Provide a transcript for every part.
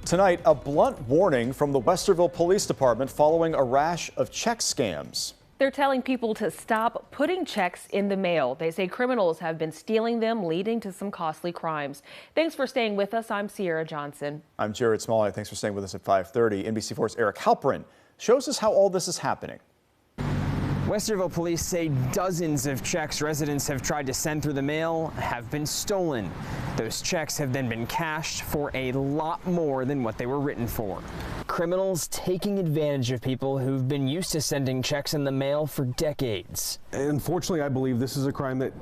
Tonight, a blunt warning from the Westerville Police Department following a rash of check scams. They're telling people to stop putting checks in the mail. They say criminals have been stealing them, leading to some costly crimes. Thanks for staying with us. I'm Sierra Johnson. I'm Jared Smalley. Thanks for staying with us at 5:30. NBC4's Eric Halperin shows us how all this is happening. Westerville police say dozens of checks residents have tried to send through the mail have been stolen. Those checks have then been cashed for a lot more than what they were written for. Criminals taking advantage of people who've been used to sending checks in the mail for decades. Unfortunately, I believe this is a crime that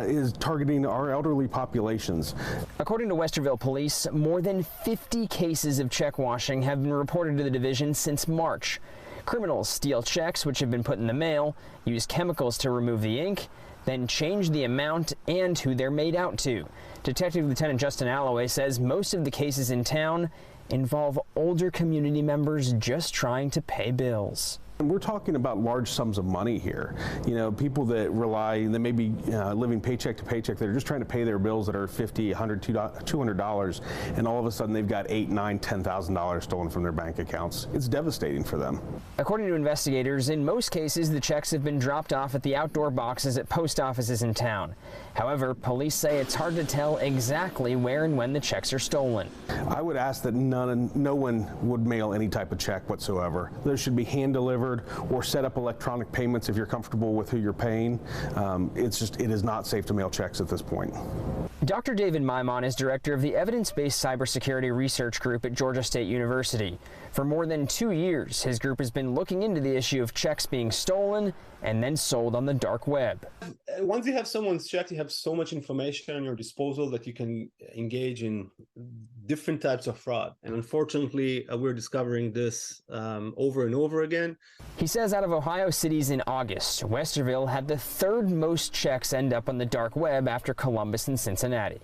is targeting our elderly populations. According to Westerville police, more than 50 cases of check washing have been reported to the division since March. Criminals steal checks which have been put in the mail, use chemicals to remove the ink, then change the amount and who they're made out to. Detective Lieutenant Justin Alloway says most of the cases in town involve older community members just trying to pay bills. And we're talking about large sums of money here. You know, people that rely, they may be living paycheck to paycheck. They're just trying to pay their bills that are $50, $100, $200, and all of a sudden they've got $8,000, $9,000, $10,000 stolen from their bank accounts. It's devastating for them. According to investigators, in most cases, the checks have been dropped off at the outdoor boxes at post offices in town. However, police say it's hard to tell exactly where and when the checks are stolen. I would ask that no one would mail any type of check whatsoever. Those should be hand delivered or set up electronic payments if you're comfortable with who you're paying. It is not safe to mail checks at this point. Dr. David Maimon is director of the Evidence-Based Cybersecurity Research Group at Georgia State University. For more than 2 years, his group has been looking into the issue of checks being stolen and then sold on the dark web. Once you have someone's check, you have so much information at your disposal that you can engage in different types of fraud. And unfortunately, we're discovering this over and over again. He says out of Ohio cities in August, Westerville had the third most checks end up on the dark web after Columbus and Cincinnati.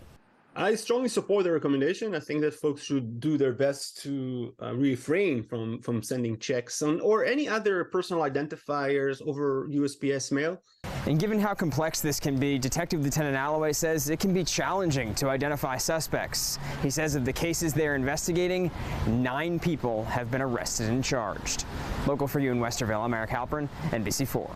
I strongly support the recommendation. I think that folks should do their best to refrain from sending checks or any other personal identifiers over USPS mail. And given how complex this can be, Detective Lieutenant Alloway says it can be challenging to identify suspects. He says of the cases they're investigating, 9 people have been arrested and charged. Local for you in Westerville, I'm Eric Halperin, NBC4.